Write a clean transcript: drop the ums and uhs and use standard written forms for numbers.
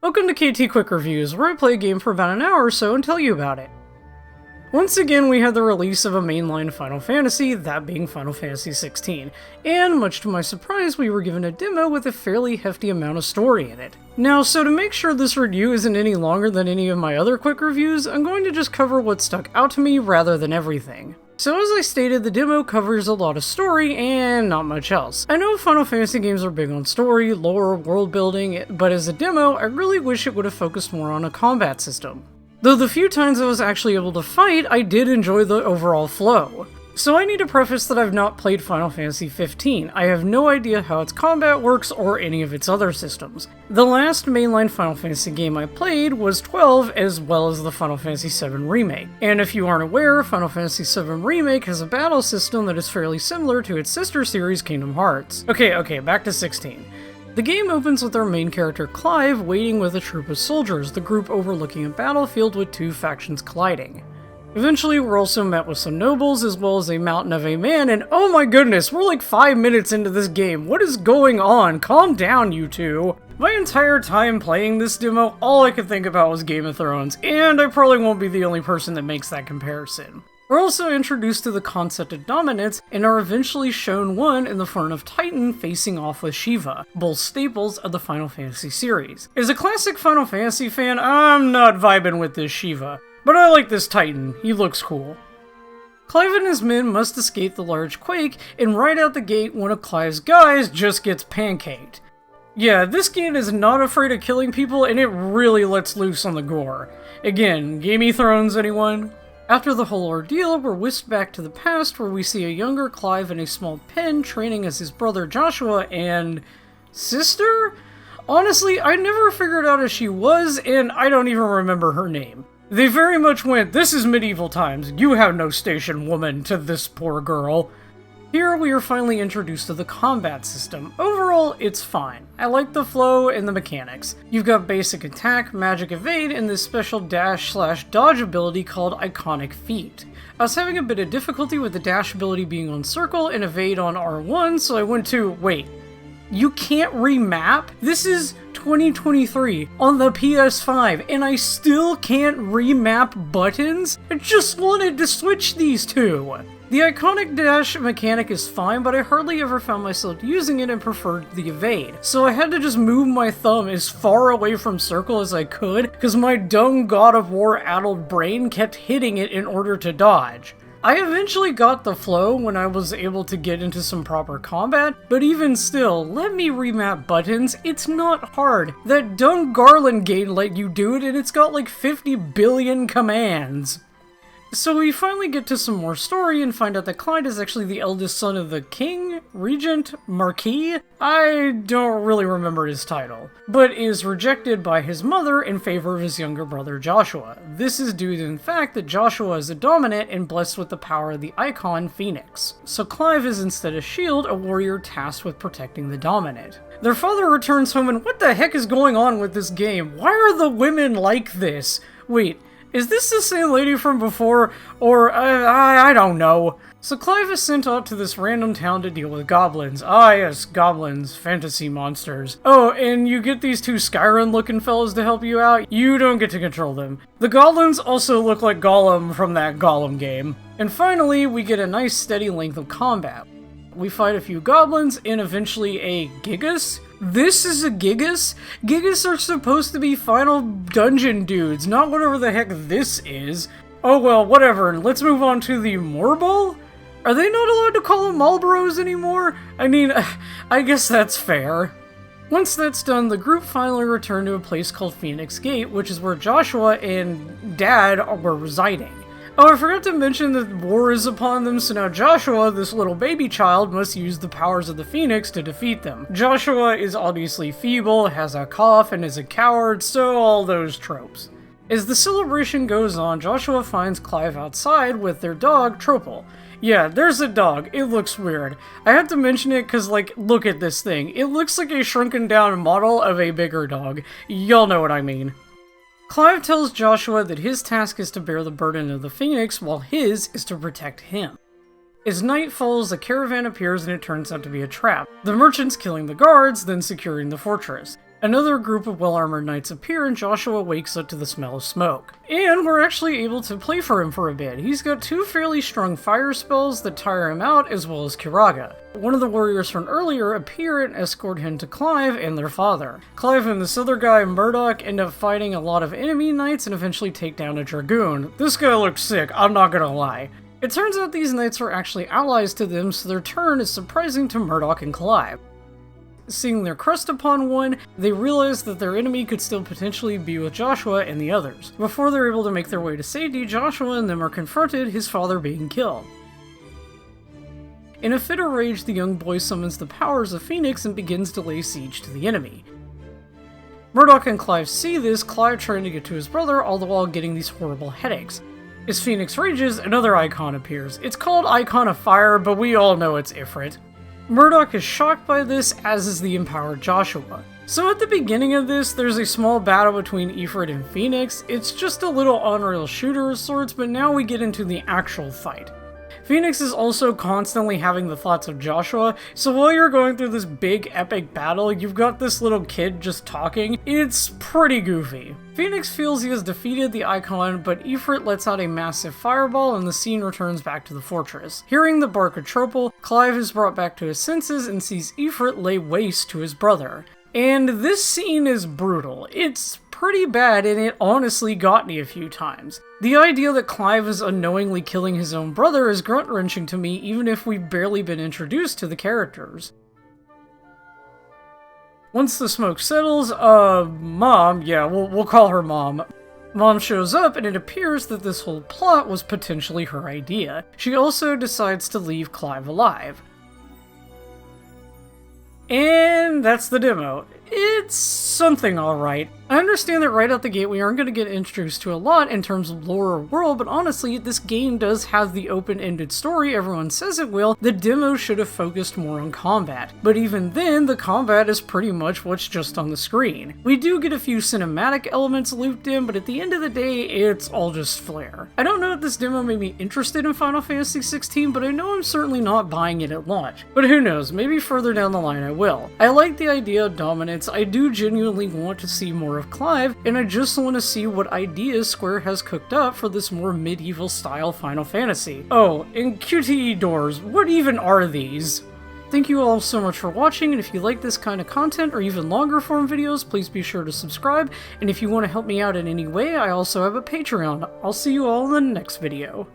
Welcome to KT Quick Reviews, where I play a game for about an hour or so and tell you about it. Once again, we had the release of a mainline Final Fantasy, that being Final Fantasy XVI, and much to my surprise, we were given a demo with a fairly hefty amount of story in it. Now, so to make sure this review isn't any longer than any of my other quick reviews, I'm going to just cover what stuck out to me rather than everything. So as I stated, the demo covers a lot of story and not much else. I know Final Fantasy games are big on story, lore, world building, but as a demo, I really wish it would have focused more on a combat system. Though the few times I was actually able to fight, I did enjoy the overall flow. So I need to preface that I've not played Final Fantasy XV. I have no idea how its combat works or any of its other systems. The last mainline Final Fantasy game I played was 12, as well as the Final Fantasy VII Remake. And if you aren't aware, Final Fantasy VII Remake has a battle system that is fairly similar to its sister series Kingdom Hearts. Okay, back to 16. The game opens with our main character Clive waiting with a troop of soldiers, the group overlooking a battlefield with two factions colliding. Eventually, we're also met with some nobles, as well as a mountain of a man, and oh my goodness, we're like 5 minutes into this game. What is going on? Calm down, you two. My entire time playing this demo, all I could think about was Game of Thrones, and I probably won't be the only person that makes that comparison. We're also introduced to the concept of dominance, and are eventually shown one in the form of Titan facing off with Shiva, both staples of the Final Fantasy series. As a classic Final Fantasy fan, I'm not vibing with this Shiva. But I like this Titan, he looks cool. Clive and his men must escape the large quake, and right out the gate, one of Clive's guys just gets pancaked. Yeah, this game is not afraid of killing people, and it really lets loose on the gore. Again, Game of Thrones, anyone? After the whole ordeal, we're whisked back to the past, where we see a younger Clive in a small pen training as his brother Joshua and... sister? Honestly, I never figured out if she was, and I don't even remember her name. They very much went, "This is medieval times, you have no station, woman," to this poor girl. Here we are finally introduced to the combat system. Overall, it's fine. I like the flow and the mechanics. You've got basic attack, magic evade, and this special dash/dodge ability called Iconic Feat. I was having a bit of difficulty with the dash ability being on circle and evade on R1, so I went to, wait, you can't remap? This is 2023 on the PS5 and I still can't remap buttons? I just wanted to switch these two! The iconic dash mechanic is fine, but I hardly ever found myself using it and preferred the evade. So I had to just move my thumb as far away from circle as I could, because my dumb God of War addled brain kept hitting it in order to dodge. I eventually got the flow when I was able to get into some proper combat, but even still, let me remap buttons, it's not hard. That dumb Garland game let you do it and it's got like 50 billion commands. So we finally get to some more story and find out that Clyde is actually the eldest son of the king, regent, marquis? I don't really remember his title, but is rejected by his mother in favor of his younger brother Joshua. This is due to the fact that Joshua is a dominant and blessed with the power of the icon Phoenix. So Clive is instead a shield, a warrior tasked with protecting the dominant. Their father returns home and what the heck is going on with this game? Why are the women like this? Wait, is this the same lady from before? Or, I don't know. So Clive is sent out to this random town to deal with goblins. Ah yes, goblins, fantasy monsters. Oh, and you get these two Skyrim-looking fellas to help you out. You don't get to control them. The goblins also look like Gollum from that Gollum game. And finally, we get a nice steady length of combat. We fight a few goblins and eventually a Gigas? This is a Gigas? Gigas are supposed to be final dungeon dudes, not whatever the heck this is. Oh well, whatever, let's move on to the Morbol? Are they not allowed to call them Marlboros anymore? I mean, I guess that's fair. Once that's done, the group finally return to a place called Phoenix Gate, which is where Joshua and Dad were residing. Oh, I forgot to mention that war is upon them, so now Joshua, this little baby child, must use the powers of the Phoenix to defeat them. Joshua is obviously feeble, has a cough, and is a coward, so all those tropes. As the celebration goes on, Joshua finds Clive outside with their dog, Tropel. Yeah, there's a dog. It looks weird. I have to mention it because, like, look at this thing. It looks like a shrunken down model of a bigger dog. Y'all know what I mean. Clive tells Joshua that his task is to bear the burden of the Phoenix, while his is to protect him. As night falls, a caravan appears and it turns out to be a trap. The merchants killing the guards, then securing the fortress. Another group of well-armored knights appear and Joshua wakes up to the smell of smoke. And we're actually able to play for him for a bit. He's got 2 fairly strong fire spells that tire him out, as well as Kiraga. One of the warriors from earlier appear and escort him to Clive and their father. Clive and this other guy, Murdoch, end up fighting a lot of enemy knights and eventually take down a dragoon. This guy looks sick, I'm not gonna lie. It turns out these knights are actually allies to them, so their turn is surprising to Murdoch and Clive. Seeing their crest upon one, they realize that their enemy could still potentially be with Joshua and the others. Before they're able to make their way to safety, Joshua and them are confronted, his father being killed. In a fit of rage, the young boy summons the powers of Phoenix and begins to lay siege to the enemy. Murdoch and Clive see this, Clive trying to get to his brother, all the while getting these horrible headaches. As Phoenix rages, another icon appears. It's called Icon of Fire, but we all know it's Ifrit. Murdoch is shocked by this, as is the empowered Joshua. So at the beginning of this, there's a small battle between Ifrit and Phoenix. It's just a little on-rail shooter of sorts, but now we get into the actual fight. Phoenix is also constantly having the thoughts of Joshua, so while you're going through this big epic battle, you've got this little kid just talking. It's pretty goofy. Phoenix feels he has defeated the icon, but Ifrit lets out a massive fireball and the scene returns back to the fortress. Hearing the bark of Tropal, Clive is brought back to his senses and sees Ifrit lay waste to his brother. And this scene is brutal. It's pretty bad, and it honestly got me a few times. The idea that Clive is unknowingly killing his own brother is grunt-wrenching to me, even if we've barely been introduced to the characters. Once the smoke settles, Mom, yeah, we'll call her Mom. Mom shows up, and it appears that this whole plot was potentially her idea. She also decides to leave Clive alive. And that's the demo. It's something alright. I understand that right out the gate we aren't going to get introduced to a lot in terms of lore or world, but honestly, this game does have the open-ended story everyone says it will. The demo should have focused more on combat. But even then, the combat is pretty much what's just on the screen. We do get a few cinematic elements looped in, but at the end of the day, it's all just flair. I don't know if this demo made me interested in Final Fantasy XVI, but I know I'm certainly not buying it at launch. But who knows, maybe further down the line I will. I like the idea of dominance. I do genuinely want to see more of Clive, and I just want to see what ideas Square has cooked up for this more medieval style Final Fantasy. Oh, and QTE doors, what even are these? Thank you all so much for watching, and if you like this kind of content or even longer form videos, please be sure to subscribe, and if you want to help me out in any way, I also have a Patreon. I'll see you all in the next video.